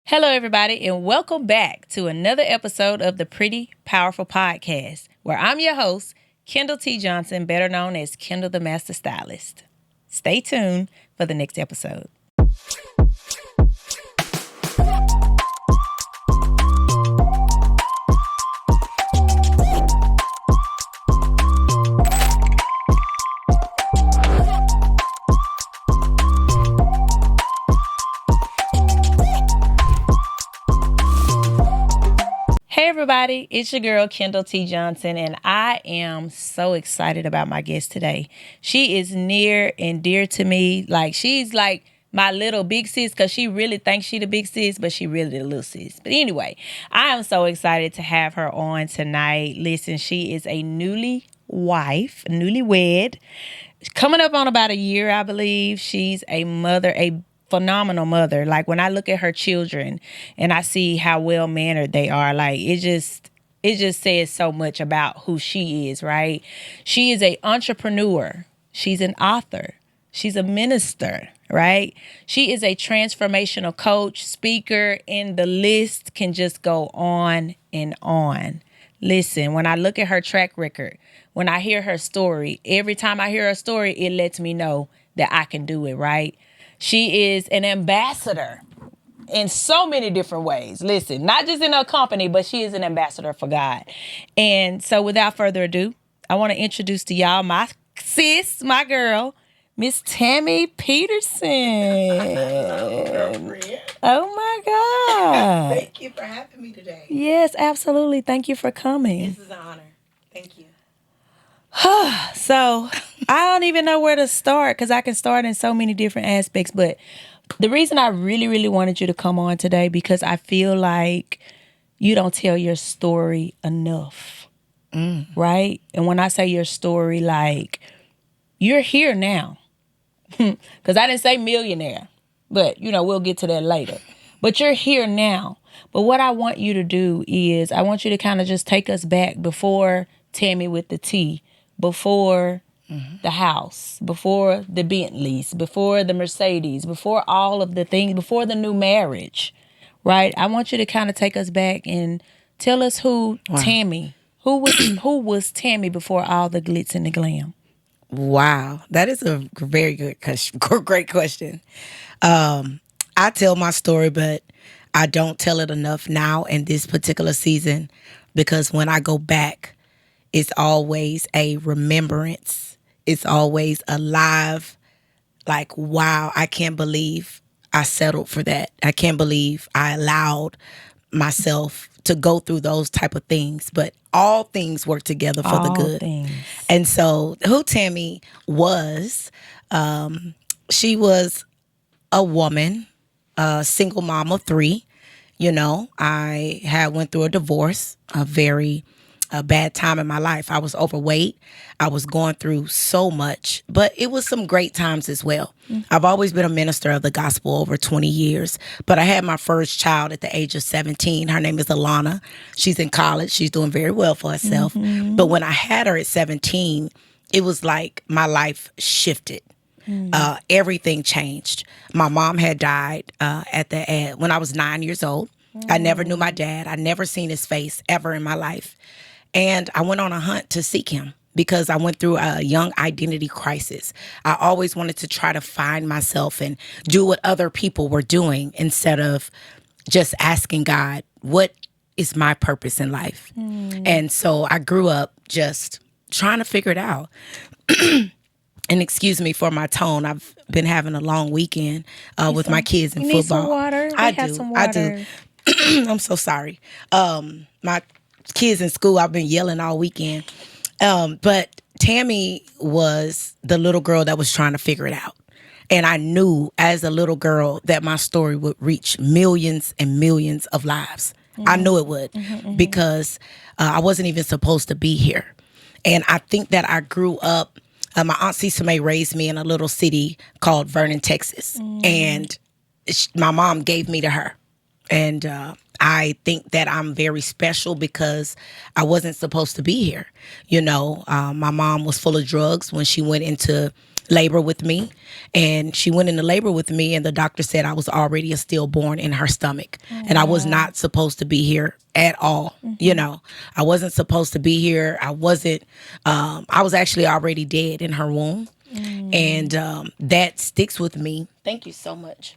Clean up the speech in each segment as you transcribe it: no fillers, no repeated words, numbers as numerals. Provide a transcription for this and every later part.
Hello, everybody, and welcome back to another episode of the Pretty Powerful Podcast, where I'm your host, Kendall T. Johnson, better known as Kendall the Master Stylist. Stay tuned for the next episode. Hey everybody, it's your girl Kendall T. Johnson, and I am so excited about my guest today. She is near and dear to me. She's like my little big sis, because she really thinks she the big sis, but she really the little sis. But anyway, I am so excited to have her on tonight. Listen, she is a newlywed, coming up on about a year, I believe. She's a mother, a phenomenal mother. Like, when I look at her children and I see how well mannered they are, like, it just says so much about who she is, right? She is an entrepreneur. She's an author. She's a minister, right? She is a transformational coach, speaker, and the list can just go on and on. Listen, when I look at her track record, when I hear her story, every time I hear her story, it lets me know that I can do it, right? She is an ambassador in so many different ways. Listen, not just in her company, but she is an ambassador for God. And so without further ado, I want to introduce to y'all my sis, my girl, Miss Tammy Peterson. Hello, girlfriend. Oh my God. Thank you for having me today. Yes, absolutely. Thank you for coming. This is an honor. Thank you. So I don't even know where to start, because I can start in so many different aspects. But the reason I really, really wanted you to come on today, because I feel like you don't tell your story enough, right? And when I say your story, like, you're here now. Because I didn't say millionaire, but, we'll get to that later. But you're here now. But what I want you to do is I want you to kind of just take us back before Tammy with the T, before the house, before the Bentleys, before the Mercedes, before all of the things, before the new marriage, right? I want you to kind of take us back and tell us who Tammy, who was Tammy before all the glitz and the glam. Wow, that is a very great question. I tell my story, but I don't tell it enough now in this particular season, because when I go back, it's always a remembrance. It's always alive. Like, wow, I can't believe I settled for that. I can't believe I allowed myself to go through those type of things. But all things work together for the good. Things. And so who Tammy was, she was a woman, a single mom of three. I had went through a divorce, a bad time in my life. I was overweight. I was going through so much, but it was some great times as well. I've always been a minister of the gospel over 20 years, but I had my first child at the age of 17. Her name is Alana. She's in college. She's doing very well for herself. But when I had her at 17, it was like my life shifted. Everything changed. My mom had died when I was 9 years old. I never knew my dad. I never seen his face ever in my life. And I went on a hunt to seek him, because I went through a young identity crisis. I always wanted to try to find myself and do what other people were doing, instead of just asking God, what is my purpose in life? And so I grew up just trying to figure it out. And excuse me for my tone. I've been having a long weekend with my kids in football. Need some water? I do. I'm so sorry. My kids in school, I've been yelling all weekend. But Tammy was the little girl that was trying to figure it out. And I knew as a little girl that my story would reach millions and millions of lives. I knew it would, because I wasn't even supposed to be here. And I think that I grew up, my Aunt Cisa May raised me in a little city called Vernon, Texas. And my mom gave me to her. And I think that I'm very special because I wasn't supposed to be here. My mom was full of drugs when she went into labor with me, and she went into labor with me, and the doctor said I was already a stillborn in her stomach, and I was not supposed to be here at all. You know, I wasn't supposed to be here. I wasn't. I was actually already dead in her womb, and that sticks with me. Thank you so much.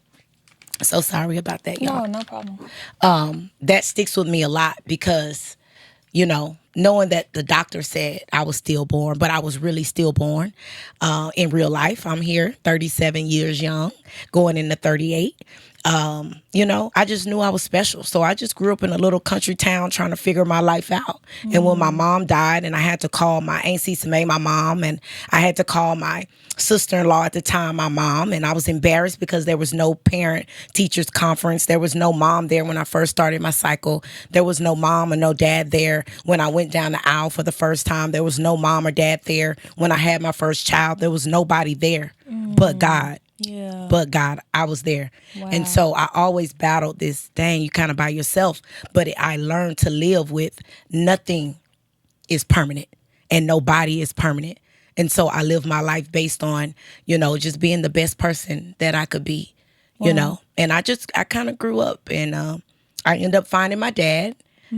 So sorry about that, y'all. No, no problem. That sticks with me a lot because, knowing that the doctor said I was stillborn, but I was really stillborn in real life. I'm here, 37 years young, going into 38. I just knew I was special. So I just grew up in a little country town trying to figure my life out. And when my mom died and I had to call my Aunt Cece May, my mom, and I had to call my sister-in-law at the time, my mom, and I was embarrassed because there was no parent teachers conference. There was no mom there when I first started my cycle. There was no mom or no dad there when I went down the aisle for the first time. There was no mom or dad there when I had my first child. There was nobody there but God. Yeah. But God, I was there. Wow. And so I always battled this, dang, you kind of by yourself. But I learned to live with nothing is permanent and nobody is permanent. And so I live my life based on, just being the best person that I could be, And I kind of grew up, and I ended up finding my dad.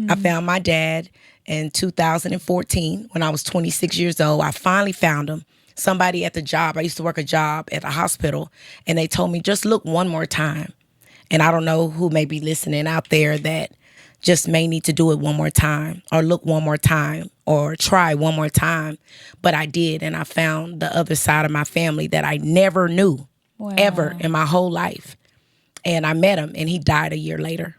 I found my dad in 2014 when I was 26 years old. I finally found him. Somebody at the job, I used to work a job at a hospital, and they told me, just look one more time. And I don't know who may be listening out there that just may need to do it one more time, or look one more time, or try one more time. But I did, and I found the other side of my family that I never knew ever in my whole life. And I met him, and he died a year later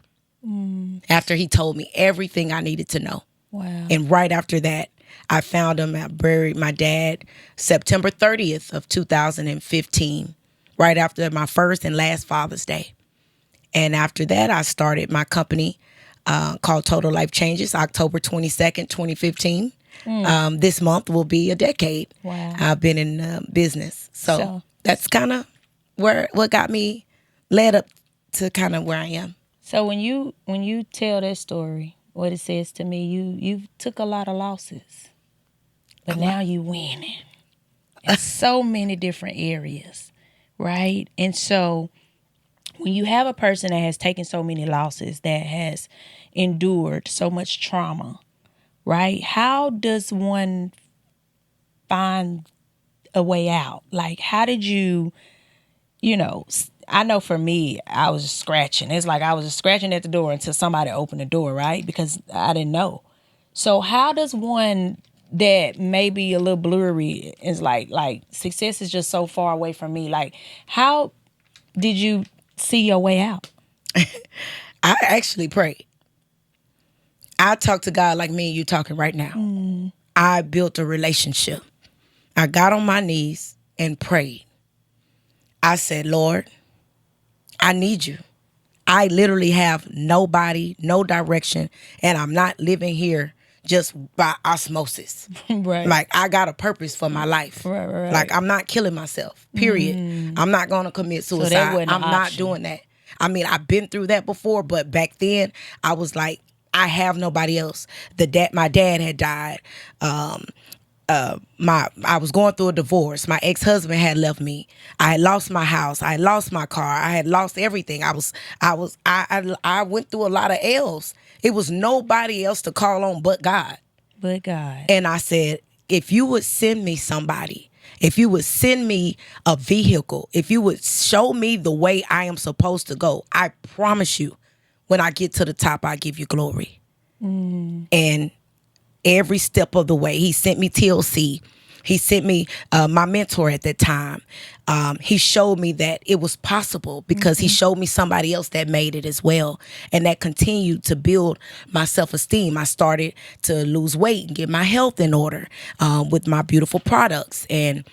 after he told me everything I needed to know. Wow. And right after that, I found him. I buried my dad September 30th of 2015, right after my first and last Father's Day. And after that, I started my company called Total Life Changes, October 22nd, 2015. This month will be a decade. Wow. I've been in business. So that's kind of what got me led up to kind of where I am. So when you tell that story, what it says to me, you took a lot of losses, but now you winning in so many different areas, right? And so when you have a person that has taken so many losses, that has endured so much trauma, right? How does one find a way out? Like, how did you, I know for me, I was just scratching. It's like I was just scratching at the door until somebody opened the door, right? Because I didn't know. So how does one that may be a little blurry is like success is just so far away from me? Like, how did you see your way out? I actually prayed. I talked to God like me and you talking right now. I built a relationship. I got on my knees and prayed. I said, Lord, I need you. I literally have nobody, no direction, and I'm not living here just by osmosis. Right. Like, I got a purpose for my life. Right. Like, I'm not killing myself, period. I'm not going to commit suicide. that wasn't I'm an not option. doing that. I mean, I've been through that before, but back then I was like, I have nobody else. My dad had died. I was going through a divorce. My ex-husband had left me. I had lost my house. I had lost my car. I had lost everything. I went through a lot of L's. It was nobody else to call on but God. But God. And I said, if you would send me somebody, if you would send me a vehicle, if you would show me the way I am supposed to go, I promise you, when I get to the top, I give you glory. And every step of the way, he sent me TLC. He sent me my mentor at that time. He showed me that it was possible because he showed me somebody else that made it as well. And that continued to build my self-esteem. I started to lose weight and get my health in order with my beautiful products. And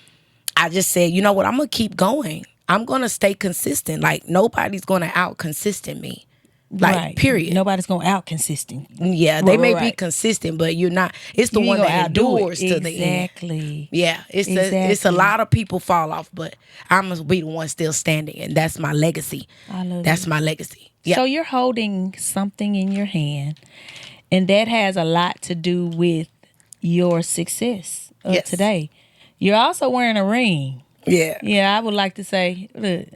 I just said, you know what, I'm going to keep going. I'm going to stay consistent. Like, nobody's going to out-consistent me. Like, right. period. Nobody's going to out-consistent. Yeah, they may be consistent, but you're not. It's the one that endures to the end. Exactly. Yeah, it's a lot of people fall off, but I'm going to be the one still standing, and that's my legacy. I love That's my legacy. Yeah. So you're holding something in your hand, and that has a lot to do with your success of today. You're also wearing a ring. Yeah. Yeah, I would like to say, look.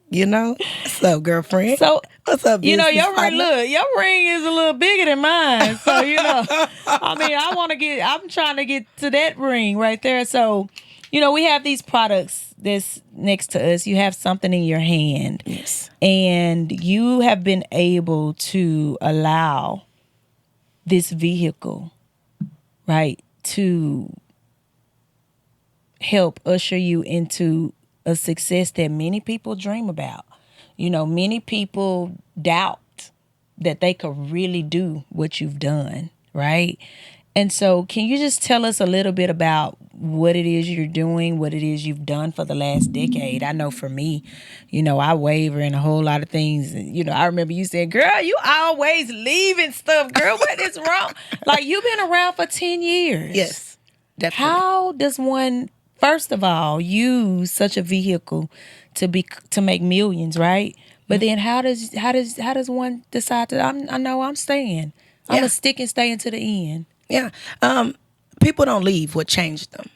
You know? What's up, girlfriend? So, What's up, business your ring, partner? look, your ring is a little bigger than mine. So, I mean, I'm trying to get to that ring right there. So, we have these products that's next to us. You have something in your hand. Yes. And you have been able to allow this vehicle, right, to help usher you into a success that many people dream about. Many people doubt that they could really do what you've done, right? And so can you just tell us a little bit about what it is you're doing, what it is you've done for the last decade? I know for me, I waver in a whole lot of things. I remember you saying, girl, you always leaving stuff, girl. What is wrong? Like, you've been around for 10 years. Yes. Definitely. How does one, first of all, use such a vehicle to make millions, right? But then how does one decide to? I know I'm staying. I'm gonna stick and stay until the end. Yeah. People don't leave what changed them.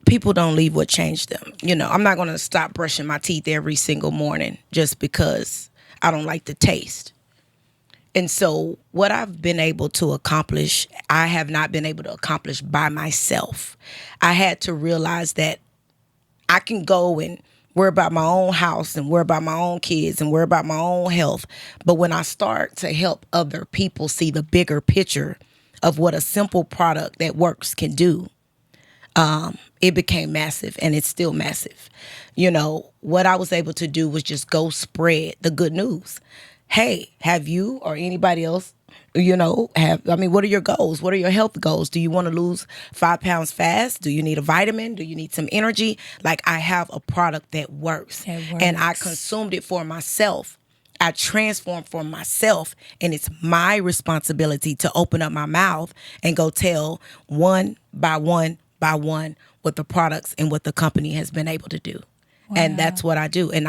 People don't leave what changed them. I'm not going to stop brushing my teeth every single morning just because I don't like the taste. And so what I've been able to accomplish, I have not been able to accomplish by myself. I had to realize that I can go and worry about my own house and worry about my own kids and worry about my own health. But when I start to help other people see the bigger picture of what a simple product that works can do, it became massive, and it's still massive. What I was able to do was just go spread the good news. Hey, have you or anybody else, what are your goals? What are your health goals? Do you want to lose 5 pounds fast? Do you need a vitamin? Do you need some energy? Like, I have a product that works. And I consumed it for myself. I transformed for myself, and it's my responsibility to open up my mouth and go tell one by one what the products and what the company has been able to do. Wow. And that's what I do. And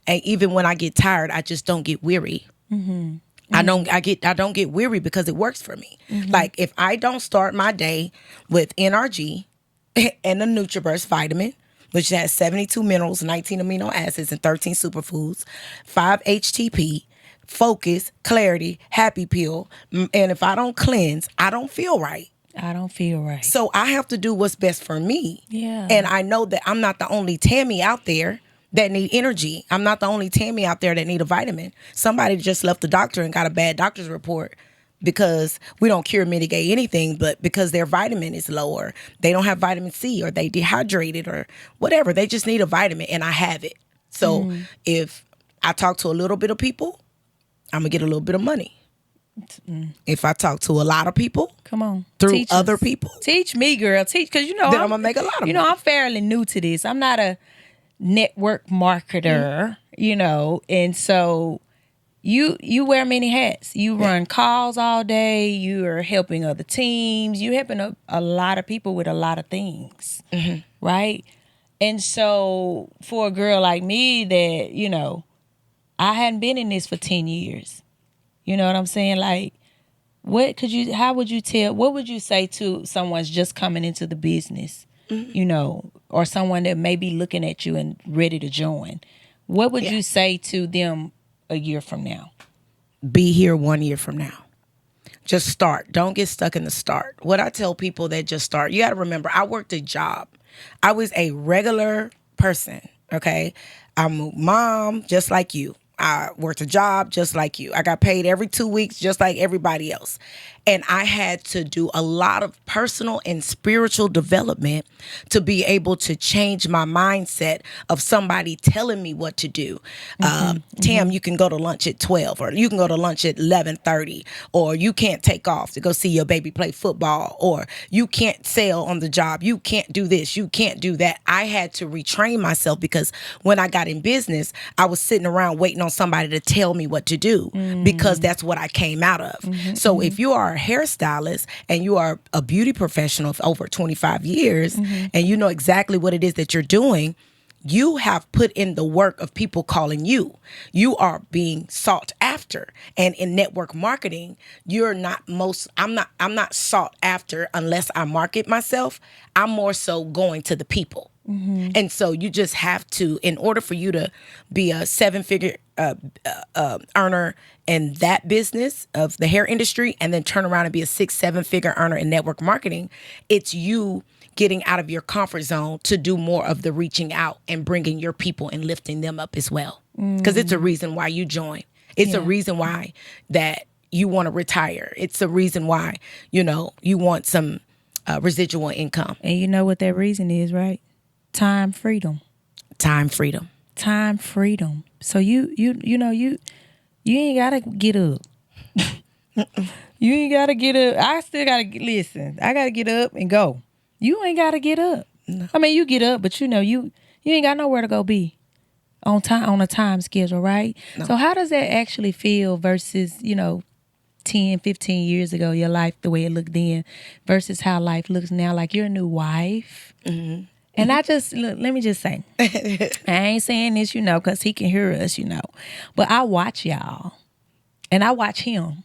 even when I get tired, I just don't get weary. Mm-hmm. I don't get weary because it works for me. Mm-hmm. Like, if I don't start my day with NRG and a NutriBurst vitamin, which has 72 minerals, 19 amino acids, and 13 superfoods, 5 HTP, focus, clarity, happy pill, and if I don't cleanse, I don't feel right. So I have to do what's best for me. Yeah. And I know that I'm not the only Tammy out there that need energy. I'm not the only Tammy out there that need a vitamin. Somebody just left the doctor and got a bad doctor's report because we don't cure, mitigate anything, but because their vitamin is low, or they don't have vitamin C, or they dehydrated, or whatever. They just need a vitamin, and I have it. So if I talk to a little bit of people, I'm going to get a little bit of money. If I talk to a lot of people, come on, through teach other us. people, teach me, girl, teach, because then I'm gonna make a lot of money. I'm fairly new to this. I'm not a network marketer, and so you wear many hats. You run calls all day. You are helping other teams. You helping a lot of people with a lot of things, right? And so for a girl like me that I hadn't been in this for 10 years. You know what I'm saying? Like, what would you say to someone's just coming into the business, or someone that may be looking at you and ready to join? What would you say to them a year from now? Be here 1 year from now. Just start. Don't get stuck in the start. What I tell people that just start, you got to remember, I worked a job. I was a regular person, okay? I'm a mom just like you. I worked a job just like you. I got paid every 2 weeks just like everybody else. And I had to do a lot of personal and spiritual development to be able to change my mindset of somebody telling me what to do. Tam, you can go to lunch at 12, or you can go to lunch at 11:30, or you can't take off to go see your baby play football, or you can't sell on the job. You can't do this. You can't do that. I had to retrain myself, because when I got in business, I was sitting around waiting on somebody to tell me what to do, because that's what I came out of. So if you are a hairstylist and you are a beauty professional for over 25 years and you know exactly what it is that you're doing, you have put in the work of people calling you. You are being sought after. And in network marketing, I'm not sought after unless I market myself. I'm more so going to the people. And so you just have to, in order for you to be a 7-figure earner in that business of the hair industry, and then turn around and be a 6-7-figure earner in network marketing, it's you getting out of your comfort zone to do more of the reaching out and bringing your people and lifting them up as well. Because it's a reason why you join. It's a reason why that you want to retire. It's a reason why, you want some residual income. And you know what that reason is, right? Time freedom. Time freedom. Time freedom. So you ain't gotta get up. You ain't gotta get up. I still gotta listen. I gotta get up and go. You ain't gotta get up. No. I mean, you get up, but you ain't got nowhere to go be on a time schedule, right? No. So how does that actually feel versus 10, 15 years ago, your life the way it looked then versus how life looks now? Like, you're a new wife. Mm-hmm. And let me just say, I ain't saying this, because he can hear us, but I watch y'all and I watch him.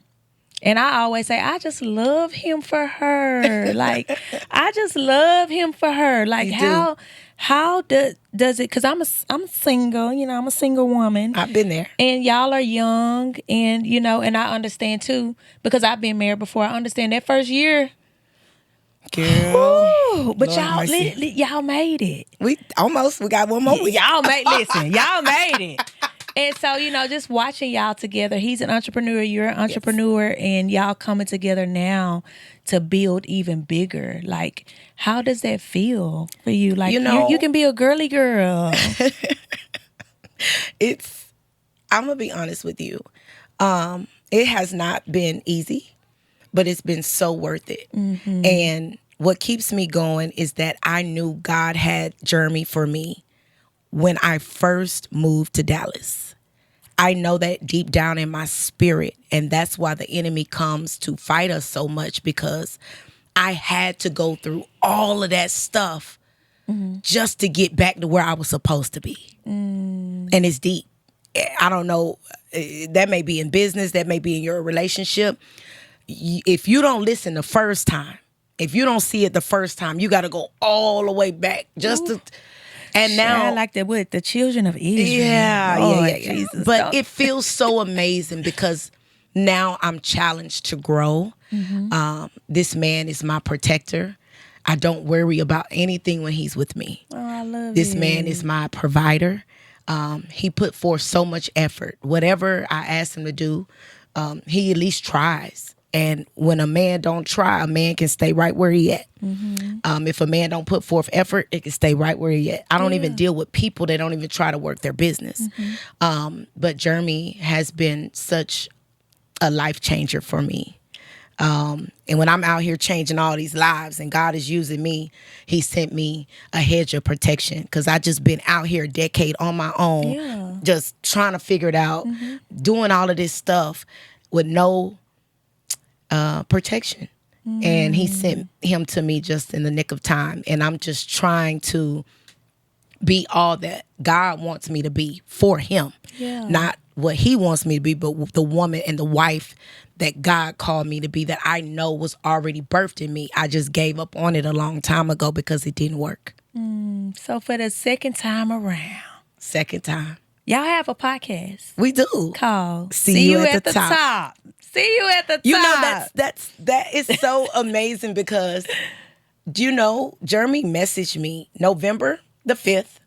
And I always say, I just love him for her. Like, I just love him for her. Like, how does it, because I'm single, I'm a single woman. I've been there. And y'all are young and, and I understand too, because I've been married before. I understand that first year. Girl, ooh, but y'all made it. We got one more week. Y'all made it. And so, just watching y'all together, he's an entrepreneur, you're an entrepreneur, yes. And y'all coming together now to build even bigger. Like, how does that feel for you? Like, you can be a girly girl. I'm going to be honest with you. It has not been easy, but it's been so worth it. Mm-hmm. And what keeps me going is that I knew God had Jeremy for me when I first moved to Dallas. I know that deep down in my spirit, and that's why the enemy comes to fight us so much, because I had to go through all of that stuff just to get back to where I was supposed to be. And it's deep. I don't know, that may be in business, that may be in your relationship. If you don't listen the first time, if you don't see it the first time, you got to go all the way back just to... And now, I like that with the children of Israel. Yeah. Jesus, but it feels so amazing because now I'm challenged to grow. Mm-hmm. This man is my protector. I don't worry about anything when he's with me. Oh, I love this man is my provider. He put forth so much effort. Whatever I ask him to do, he at least tries. And when a man don't try, a man can stay right where he at. Mm-hmm. If a man don't put forth effort, it can stay right where he at. I don't even deal with people that don't even try to work their business. Mm-hmm. But Jeremy has been such a life changer for me. And when I'm out here changing all these lives and God is using me, he sent me a hedge of protection, because I just been out here a decade on my own, just trying to figure it out, doing all of this stuff with no protection. And he sent him to me just in the nick of time. And I'm just trying to be all that God wants me to be for him. Not what he wants me to be, but the woman and the wife that God called me to be, that I know was already birthed in me. I just gave up on it a long time ago because it didn't work. So for the second time around. Second time. Y'all have a podcast. We do. Called See You at the Top. See you at the top. That is so amazing, because Jeremy messaged me November the 5th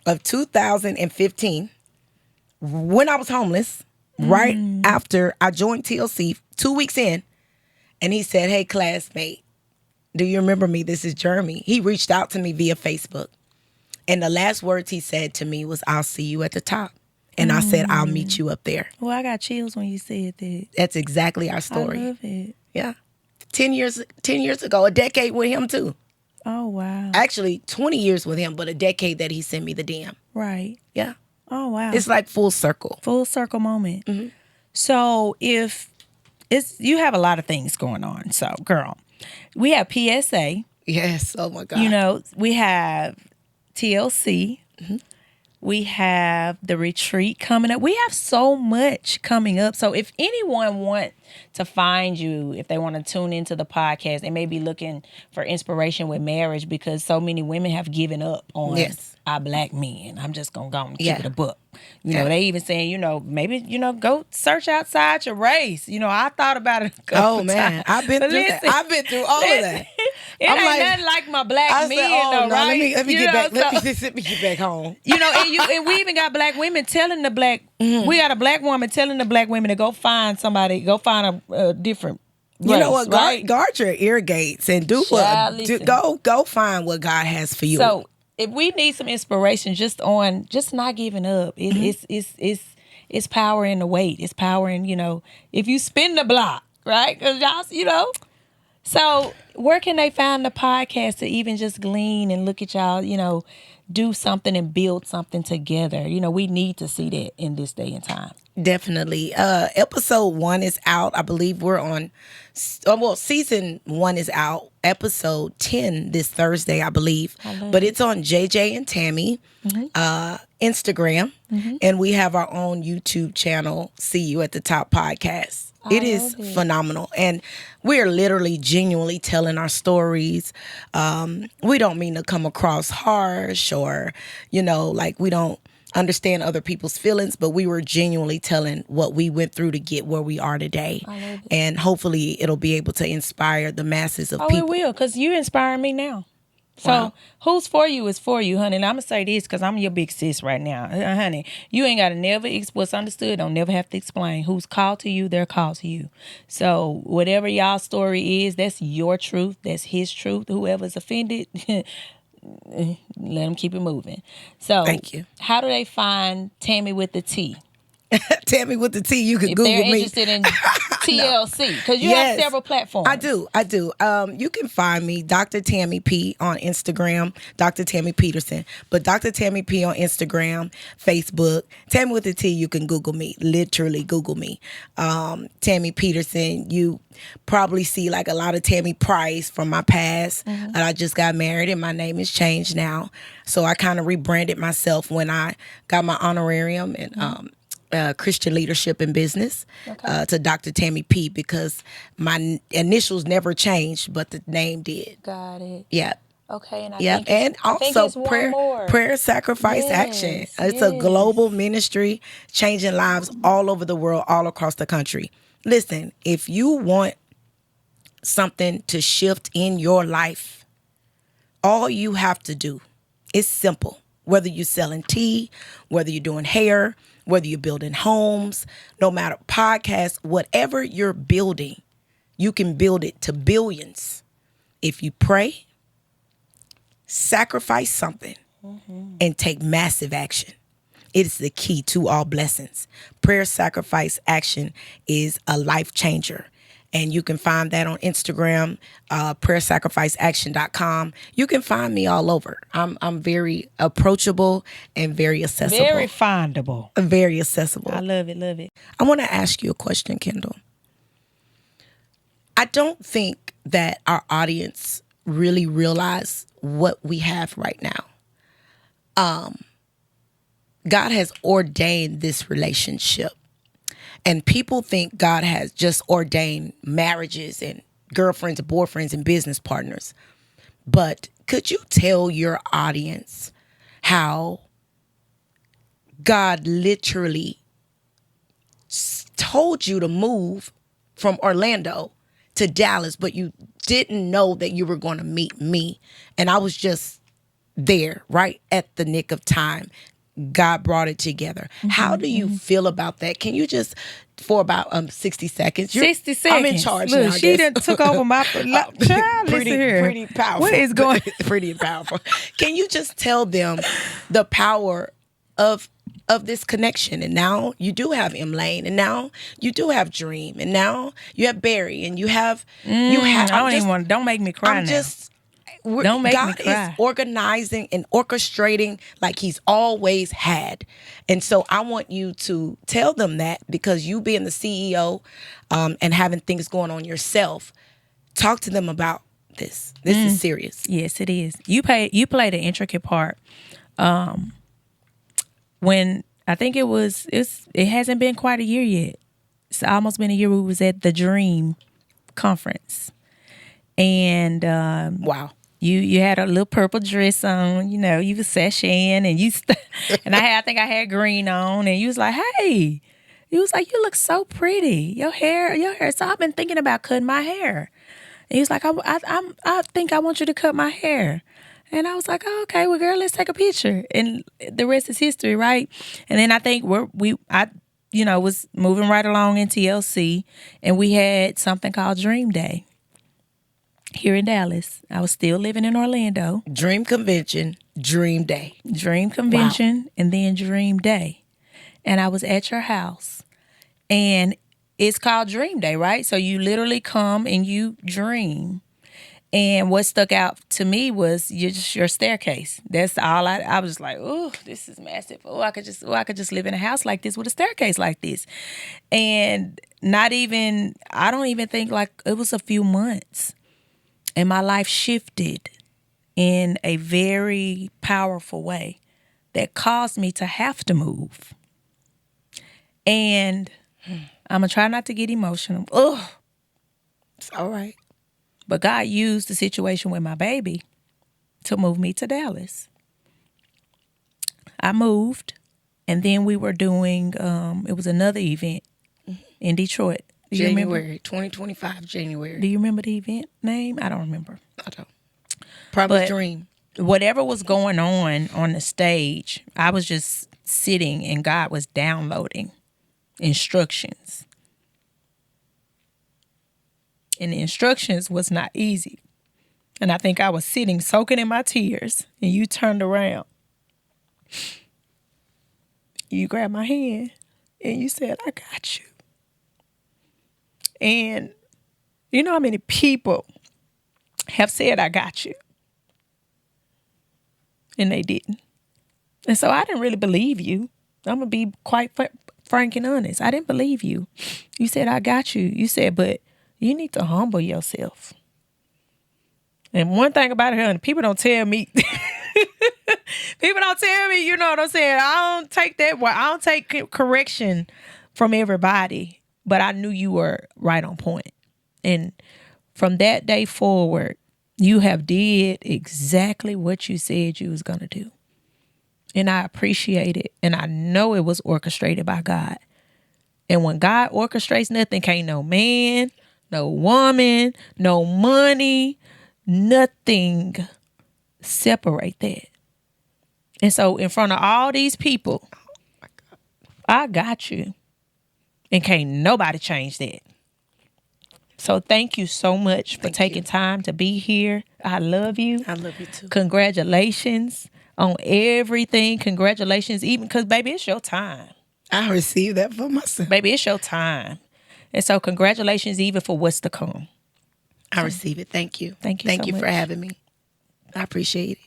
of 2015 when I was homeless, right after I joined TLC 2 weeks in. And he said, "Hey, classmate, do you remember me? This is Jeremy." He reached out to me via Facebook. And the last words he said to me was, "I'll see you at the top." And I said, "I'll meet you up there." Well, I got chills when you said that. That's exactly our story. I love it. Yeah. 10 years ago, a decade with him too. Oh, wow. Actually, 20 years with him, but a decade that he sent me the DM. Right. Yeah. Oh, wow. It's like full circle. Full circle moment. Mm-hmm. So you have a lot of things going on. So, girl, we have PSA. Yes. Oh, my God. We have TLC. We have the retreat coming up. We have so much coming up. So if anyone want to find you, if they want to tune into the podcast, they may be looking for inspiration with marriage because so many women have given up on Yes. our black men. I'm just going to go and keep Yeah. it a book. Yeah. They even saying, maybe, go search outside your race. I thought about it a couple Oh man, times. I've been But through listen, that. I've been through all of that. It I'm ain't like- nothing like my black I men, said, oh though, no, right? let me get back. So- Let me get back home. And we even got black women telling the black. We got a black woman telling the black women to go find somebody, go find a different. You know race, what? Right? Guard your ear gates and do Child, what. listen. Go find what God has for you. So if we need some inspiration, just not giving up. It's power in the wait. It's power in if you spin the block, right? Because y'all. So where can they find the podcast to even just glean and look at y'all, do something and build something together? We need to see that in this day and time. Definitely. Episode 1 is out. I believe we're on, season 1 is out. Episode 10 this Thursday, I believe. But it's on JJ and Tammy, Instagram, and we have our own YouTube channel, See You at the Top Podcast. It is phenomenal. And we're literally genuinely telling our stories. We don't mean to come across harsh or, like we don't understand other people's feelings, but we were genuinely telling what we went through to get where we are today. And hopefully it'll be able to inspire the masses of people. Oh, it will, because you inspire me now. So Wow. who's for you is for you, honey. And I'm going to say this because I'm your big sis right now. Honey, you ain't got to never, what's understood, don't never have to explain. Who's called to you, they're called to you. So whatever y'all story is, that's your truth. That's his truth. Whoever's offended, let them keep it moving. So Thank you. How do they find Tammy with the T? Tammy with the T, you can If Google they're me. interested in TLC, because you Yes. have several platforms. I do. You can find me, Dr. Tammy P, on Instagram, Dr. Tammy Peterson. But Dr. Tammy P on Instagram, Facebook. Tammy with the T, you can Google me. Literally Google me. Tammy Peterson, you probably see like a lot of Tammy Price from my past. And I just got married and my name is changed now. So I kind of rebranded myself when I got my honorarium and Christian leadership and business to Dr. Tammy P, because my initials never changed, but the name did. Got it. Yeah. Okay, and I Yeah, think and I think also it's one more. prayer, sacrifice, Yes, action. It's a yes. global ministry changing lives all over the world, all across the country. Listen, if you want something to shift in your life, all you have to do is simple. Whether you're selling tea, whether you're doing hair, whether you're building homes, no matter podcasts, whatever you're building, you can build it to billions if you pray, sacrifice something, and take massive action. It is the key to all blessings. Prayer, sacrifice, action is a life changer. And you can find that on Instagram, prayersacrificeaction.com. You can find me all over. I'm very approachable and very accessible. Very findable. Very accessible. I love it, love it. I want to ask you a question, Kendall. I don't think that our audience really realize what we have right now. God has ordained this relationship. And people think God has just ordained marriages and girlfriends, boyfriends, and business partners. But could you tell your audience how God literally told you to move from Orlando to Dallas, but you didn't know that you were going to meet me? And I was just there right at the nick of time. God brought it together. How do you feel about that? Can you just, for about 60 seconds? 60 seconds. I'm in charge Look, now. I she guess. done took over my child. Listen here. Pretty powerful. What is going? Pretty powerful. Can you just tell them the power of this connection? And now you do have M Lane, and now you do have Dream, and now you have Barry, and you have I don't even want. Don't make me cry I'm now. just. Don't make God me cry. is organizing and orchestrating like he's always had. And so I want you to tell them that, because you being the CEO and having things going on yourself, talk to them about this. This is serious. Yes, it is. You played an intricate part when I think it hasn't been quite a year yet. It's almost been a year. We was at the Dream conference, and Wow. you had a little purple dress on. You know, you was sashaying, and and I think I had green on, and you was like, "Hey," you was like, "You look so pretty. Your hair." So I've been thinking about cutting my hair. And he was like, I think I want you to cut my hair. And I was like, oh, okay, well, girl, let's take a picture. And the rest is history, right? And then I think I was moving right along in TLC, and we had something called Dream Day here in Dallas. I was still living in Orlando. Dream Convention, Dream Day. Dream Convention, and then Dream Day. And I was at your house. And it's called Dream Day, right? So you literally come and you dream. And what stuck out to me was your staircase. That's all I was like, oh, this is massive. I could just live in a house like this with a staircase like this. And I don't even think, like, it was a few months. And my life shifted in a very powerful way that caused me to have to move. And I'm going to try not to get emotional. Ugh. It's all right. But God used the situation with my baby to move me to Dallas. I moved, and then we were doing, it was another event in Detroit. Do you remember? January 2025, January. Do you remember the event name? I don't remember. I don't. Probably But Dream. whatever was going on the stage, I was just sitting, and God was downloading instructions. And the instructions was not easy. And I think I was sitting, soaking in my tears, and you turned around. You grabbed my hand, and you said, I got you. And you know how many people have said, I got you? And they didn't. And so I didn't really believe you. I'm going to be quite frank and honest. I didn't believe you. You said, I got you. You said, but you need to humble yourself. And one thing about it, honey, people don't tell me. People don't tell me, you know what I'm saying? I don't take that. I don't take correction from everybody. But I knew you were right on point. And from that day forward, you have did exactly what you said you was going to do. And I appreciate it. And I know it was orchestrated by God. And when God orchestrates nothing, can't no man, no woman, no money, nothing separate that. And so in front of all these people, I got you. And can't nobody change that. So thank you so much for taking time to be here. I love you. I love you too. Congratulations on everything. Congratulations, even because, baby, it's your time. I received that for myself. Baby, it's your time. And so congratulations even for what's to come. I receive it. Thank you. Thank you Thank so you much. for having me. I appreciate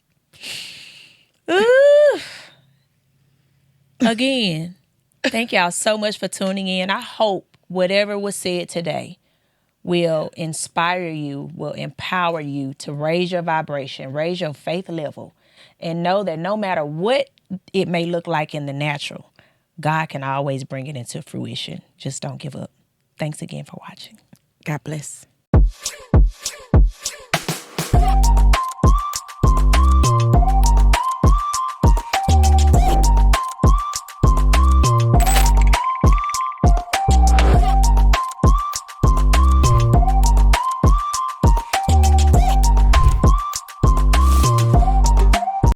it. Ooh. Again, thank y'all so much for tuning in. I hope whatever was said today will inspire you, will empower you to raise your vibration, raise your faith level, and know that no matter what it may look like in the natural, God can always bring it into fruition. Just don't give up. Thanks again for watching. God bless.